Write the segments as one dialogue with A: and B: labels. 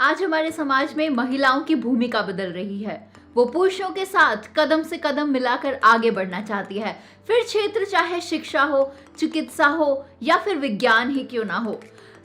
A: आज हमारे समाज में महिलाओं की भूमिका बदल रही है। वो पुरुषों के साथ कदम से कदम मिलाकर आगे बढ़ना चाहती है, फिर क्षेत्र चाहे शिक्षा हो, चिकित्सा हो या फिर विज्ञान ही क्यों ना हो।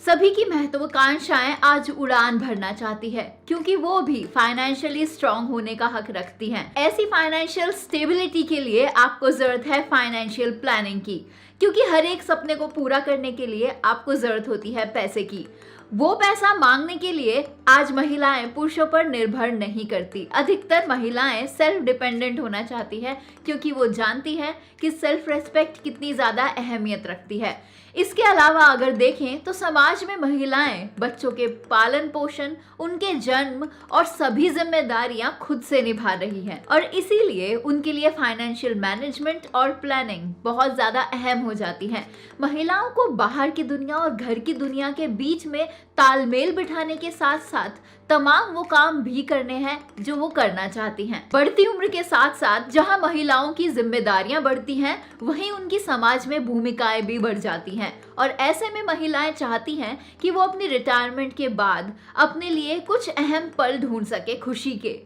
A: सभी की महत्वाकांक्षाएं आज उड़ान भरना चाहती है, क्योंकि वो भी फाइनेंशियली स्ट्रांग होने का हक रखती हैं। ऐसी फाइनेंशियल स्टेबिलिटी के लिए आपको जरूरत है फाइनेंशियल प्लानिंग की, क्योंकि हर एक सपने को पूरा करने के लिए आपको जरूरत होती है पैसे की। वो पैसा मांगने के लिए आज महिलाएं पुरुषों पर निर्भर नहीं करती। अधिकतर महिलाएं सेल्फ डिपेंडेंट होना चाहती है, क्योंकि वो जानती हैं कि सेल्फ रेस्पेक्ट कितनी ज्यादा अहमियत रखती है। इसके अलावा अगर देखें तो समाज में महिलाएं बच्चों के पालन पोषण, उनके जन्म और सभी जिम्मेदारियां खुद से निभा रही हैं, और इसीलिए उनके लिए फाइनेंशियल मैनेजमेंट और प्लानिंग बहुत ज्यादा अहम हो जाती है। महिलाओं को बाहर की दुनिया और घर की दुनिया के बीच में तालमेल बिठाने के साथ साथ तमाम वो काम भी करने हैं जो वो करना चाहती हैं। बढ़ती उम्र के साथ साथ जहां महिलाओं की जिम्मेदारियां बढ़ती हैं, वहीं उनकी समाज में भूमिकाएं भी बढ़ जाती हैं, और ऐसे में महिलाएं चाहती हैं कि वो अपनी रिटायरमेंट के बाद अपने लिए कुछ अहम पल ढूंढ सके खुशी के,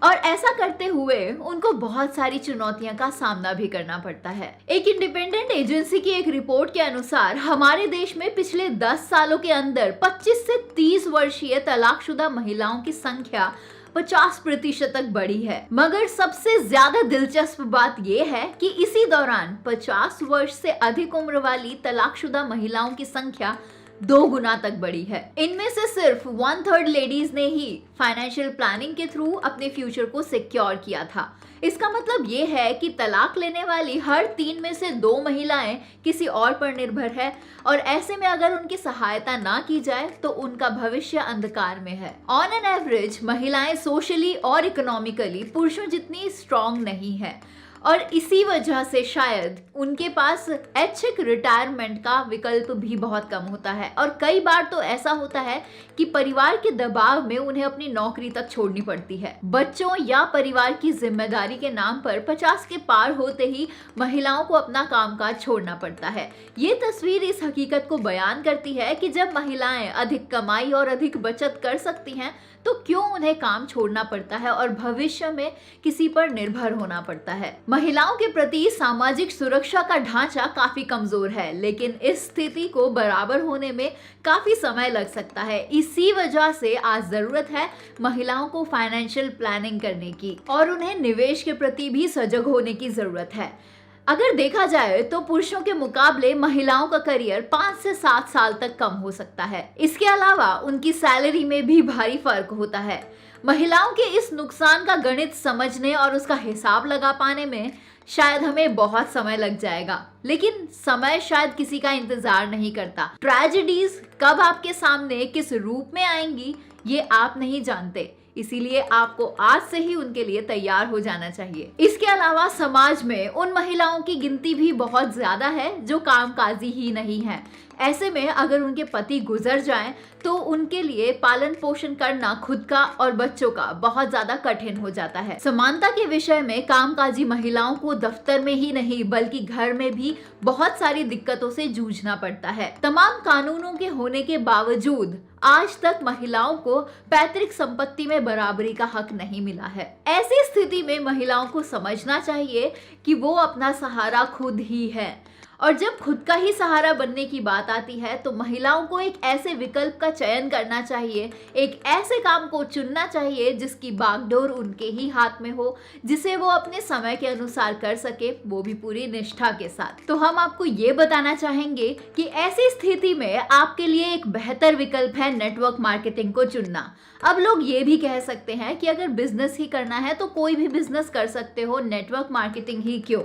A: और ऐसा करते हुए उनको बहुत सारी चुनौतियों का सामना भी करना पड़ता है। एक इंडिपेंडेंट एजेंसी की एक रिपोर्ट के अनुसार हमारे देश में पिछले 10 सालों के अंदर 25 से 30 वर्षीय तलाकशुदा महिलाओं की संख्या 50% तक बढ़ी है। मगर सबसे ज्यादा दिलचस्प बात यह है कि इसी दौरान 50 वर्ष से अधिक उम्र वाली तलाकशुदा महिलाओं की संख्या 2 गुना तक बढ़ी है। इनमें से सिर्फ 1/3 लेडीज ने ही फाइनेंशियल प्लानिंग के थ्रू अपने फ्यूचर को सिक्योर किया था। इसका मतलब ये है कि तलाक लेने वाली हर 3 में से 2 महिलाएं किसी और पर निर्भर है, और ऐसे में अगर उनकी सहायता ना की जाए तो उनका भविष्य अंधकार में है। ऑन एन एवरेज महिलाएं सोशली और इकोनॉमिकली पुरुषों जितनी स्ट्रांग नहीं है, और इसी वजह से शायद उनके पास ऐच्छिक रिटायरमेंट का विकल्प भी बहुत कम होता है, और कई बार तो ऐसा होता है कि परिवार के दबाव में उन्हें अपनी नौकरी तक छोड़नी पड़ती है। बच्चों या परिवार की जिम्मेदारी के नाम पर 50 के पार होते ही महिलाओं को अपना कामकाज छोड़ना पड़ता है। ये तस्वीर इस हकीकत को बयान करती है कि जब महिलाएं अधिक कमाई और अधिक बचत कर सकती हैं, तो क्यों उन्हें काम छोड़ना पड़ता है और भविष्य में किसी पर निर्भर होना पड़ता है। महिलाओं के प्रति सामाजिक सुरक्षा का ढांचा काफी कमजोर है, लेकिन इस स्थिति को बराबर होने में काफी समय लग सकता है। इसी वजह से आज जरूरत है महिलाओं को फाइनेंशियल प्लानिंग करने की, और उन्हें निवेश के प्रति भी सजग होने की जरूरत है। अगर देखा जाए तो पुरुषों के मुकाबले महिलाओं का करियर 5 से 7 साल तक कम हो सकता है। इसके अलावा उनकी सैलरी में भी भारी फर्क होता है। महिलाओं के इस नुकसान का गणित समझने और उसका हिसाब लगा पाने में शायद हमें बहुत समय लग जाएगा, लेकिन समय शायद किसी का इंतजार नहीं करता। ट्रेजेडीज कब आपके सामने किस रूप में आएंगी ये आप नहीं जानते, इसीलिए आपको आज से ही उनके लिए तैयार हो जाना चाहिए। इसके अलावा समाज में उन महिलाओं की गिनती भी बहुत ज्यादा है जो कामकाजी ही नहीं है। ऐसे में अगर उनके पति गुजर जाएं, तो उनके लिए पालन पोषण करना खुद का और बच्चों का बहुत ज्यादा कठिन हो जाता है। समानता के विषय में कामकाजी महिलाओं को दफ्तर में ही नहीं बल्कि घर में भी बहुत सारी दिक्कतों से जूझना पड़ता है। तमाम कानूनों के होने के बावजूद आज तक महिलाओं को पैतृक संपत्ति में बराबरी का हक नहीं मिला है। ऐसी स्थिति में महिलाओं को समझना चाहिए कि वो अपना सहारा खुद ही है, और जब खुद का ही सहारा बनने की बात आती है तो महिलाओं को एक ऐसे विकल्प का चयन करना चाहिए, एक ऐसे काम को चुनना चाहिए जिसकी बागडोर उनके ही हाथ में हो, जिसे वो अपने समय के अनुसार कर सके, वो भी पूरी निष्ठा के साथ। तो हम आपको ये बताना चाहेंगे कि ऐसी स्थिति में आपके लिए एक बेहतर विकल्प है नेटवर्क मार्केटिंग को चुनना। अब लोग ये भी कह सकते हैं कि अगर बिजनेस ही करना है तो कोई भी बिजनेस कर सकते हो, नेटवर्क मार्केटिंग ही क्यों?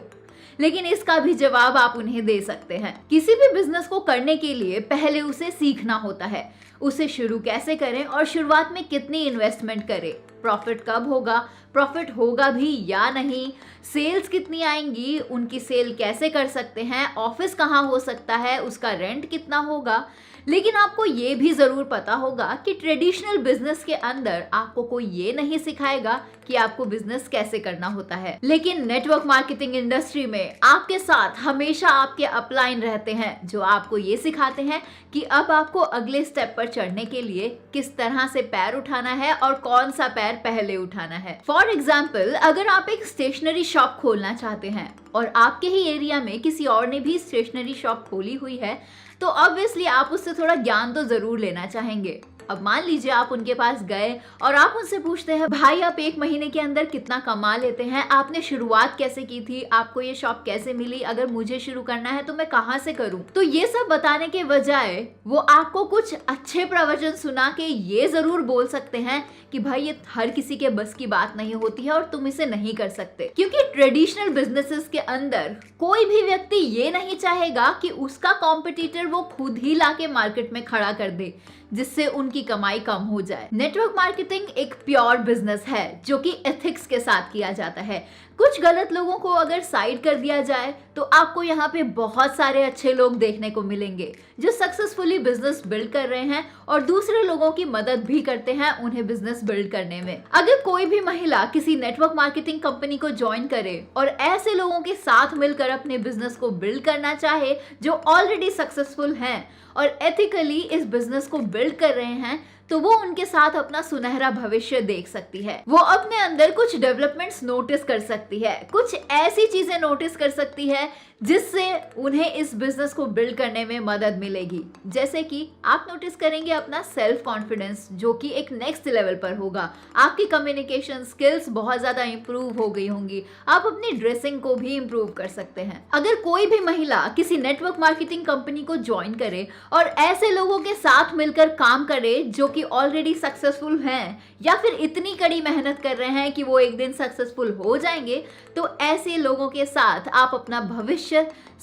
A: लेकिन इसका भी जवाब आप उन्हें दे सकते हैं। किसी भी बिजनेस को करने के लिए पहले उसे सीखना होता है, उसे शुरू कैसे करें और शुरुआत में कितनी इन्वेस्टमेंट करें, प्रॉफिट कब होगा, प्रॉफिट होगा भी या नहीं, सेल्स कितनी आएंगी, उनकी सेल कैसे कर सकते हैं, ऑफिस कहाँ हो सकता है, उसका रेंट कितना होगा, लेकिन आपको ये भी जरूर पता होगा कि ट्रेडिशनल बिजनेस के अंदर आपको कोई ये नहीं सिखाएगा कि आपको बिजनेस कैसे करना होता है, लेकिन नेटवर्क मार्केटिंग इंडस्ट्री में आपके साथ हमेशा आपके अपलाइन रहते हैं जो आपको ये सिखाते हैं कि अब आपको अगले स्टेप पर चढ़ने के लिए किस तरह से पैर उठाना है और कौन सा पैर पहले उठाना है। फॉर एग्जाम्पल, अगर आप एक स्टेशनरी शॉप खोलना चाहते हैं और आपके ही एरिया में किसी और ने भी स्टेशनरी शॉप खोली हुई है, तो ऑब्वियसली आप उससे थोड़ा ज्ञान तो जरूर लेना चाहेंगे। अब मान लीजिए आप उनके पास गए और आप उनसे पूछते हैं, भाई आप 1 महीने के अंदर कितना कमा लेते हैं, आपने शुरुआत कैसे की थी, आपको ये शॉप कैसे मिली, अगर मुझे शुरू करना है तो मैं कहाँ से करूँ। तो ये सब बताने के बजाय वो आपको कुछ अच्छे प्रवचन सुना के ये जरूर बोल सकते हैं कि भाई ये हर किसी के बस की बात नहीं होती है और तुम इसे नहीं कर सकते। क्योंकि ट्रेडिशनल बिजनेसेस के अंदर कोई भी व्यक्ति ये नहीं चाहेगा कि उसका कॉम्पिटिटर वो खुद ही लाके मार्केट में खड़ा कर दे जिससे उनकी कमाई कम हो जाए। नेटवर्क मार्केटिंग एक प्योर बिजनेस है जो कि एथिक्स के साथ किया जाता है। कुछ गलत लोगों को अगर साइड कर दिया जाए तो आपको यहाँ पे बहुत सारे अच्छे लोग देखने को मिलेंगे जो सक्सेसफुली बिजनेस बिल्ड कर रहे हैं और दूसरे लोगों की मदद भी करते हैं उन्हें बिजनेस बिल्ड करने में। अगर कोई भी महिला किसी नेटवर्क मार्केटिंग कंपनी को ज्वाइन करे और ऐसे लोगों के साथ मिलकर अपने बिजनेस को बिल्ड करना चाहे जो ऑलरेडी सक्सेसफुल हैं और एथिकली इस बिजनेस को बिल्ड कर रहे हैं, तो वो उनके साथ अपना सुनहरा भविष्य देख सकती है। वो अपने अंदर कुछ डेवलपमेंट्स नोटिस कर सकती है, कुछ ऐसी चीजें नोटिस कर सकती है जिससे उन्हें इस बिजनेस को बिल्ड करने में मदद मिलेगी। जैसे कि आप नोटिस करेंगे अपना सेल्फ कॉन्फिडेंस जो कि एक नेक्स्ट लेवल पर होगा, आपकी कम्युनिकेशन स्किल्स बहुत ज्यादा इंप्रूव हो गई होंगी, आप अपनी ड्रेसिंग को भी इंप्रूव कर सकते हैं। अगर कोई भी महिला किसी नेटवर्क मार्केटिंग कंपनी को ज्वाइन करे और ऐसे लोगों के साथ मिलकर काम करे जो कि ऑलरेडी सक्सेसफुल हैं या फिर इतनी कड़ी मेहनत कर रहे हैं कि वो एक दिन सक्सेसफुल हो जाएंगे, तो ऐसे लोगों के साथ आप अपना भविष्य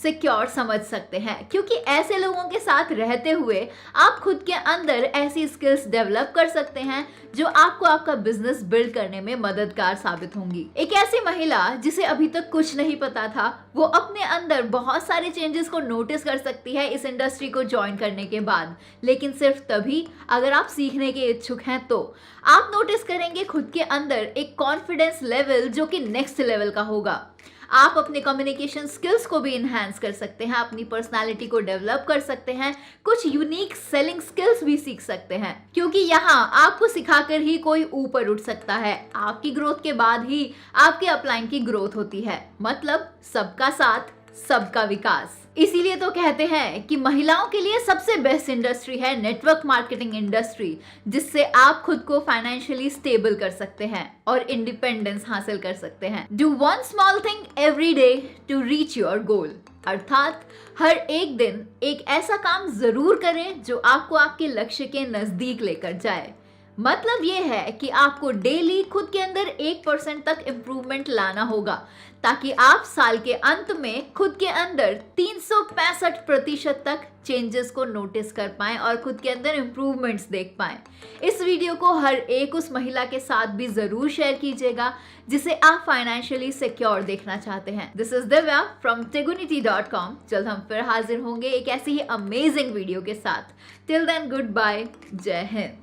A: सिक्योर समझ सकते हैं। क्योंकि ऐसे लोगों के साथ रहते हुए आप खुद के अंदर ऐसी स्किल्स डेवलप कर सकते हैं जो आपको आपका बिजनेस बिल्ड करने में मददगार साबित होंगी। एक ऐसी महिला जिसे अभी तक कुछ नहीं पता था, वो अपने अंदर बहुत सारे चेंजेस को नोटिस कर सकती है इस इंडस्ट्री को ज्वाइन करने के बाद, लेकिन सिर्फ तभी अगर आप सीखने के इच्छुक हैं। तो आप नोटिस करेंगे खुद के अंदर एक कॉन्फिडेंस लेवल जो कि नेक्स्ट लेवल का होगा। आप अपने कम्युनिकेशन स्किल्स को भी इन्हांस कर सकते हैं, अपनी पर्सनालिटी को डेवलप कर सकते हैं, कुछ यूनिक सेलिंग स्किल्स भी सीख सकते हैं। क्योंकि यहाँ आपको सिखाकर ही कोई ऊपर उठ सकता है। आपकी ग्रोथ के बाद ही आपके अपलाइन की ग्रोथ होती है, मतलब सबका साथ सबका विकास। इसीलिए तो कहते हैं कि महिलाओं के लिए सबसे बेस्ट इंडस्ट्री है नेटवर्क मार्केटिंग इंडस्ट्री, जिससे आप खुद को फाइनेंशियली स्टेबल कर सकते हैं और इंडिपेंडेंस हासिल कर सकते हैं। Do one small thing every day to reach your goal, अर्थात हर एक दिन एक ऐसा काम जरूर करें जो आपको आपके लक्ष्य के नजदीक लेकर जाए। मतलब ये है कि आपको डेली खुद के अंदर 1% तक इम्प्रूवमेंट लाना होगा ताकि आप साल के अंत में खुद के अंदर 365% तक चेंजेस को नोटिस कर पाएं और खुद के अंदर इम्प्रूवमेंट्स देख पाएं। इस वीडियो को हर एक उस महिला के साथ भी जरूर शेयर कीजिएगा जिसे आप फाइनेंशियली सिक्योर देखना चाहते हैं। This is Divya from tegunity.com। जल्द हम फिर हाजिर होंगे एक ऐसी ही अमेजिंग वीडियो के साथ। टिल देन गुड बाय, जय हिंद।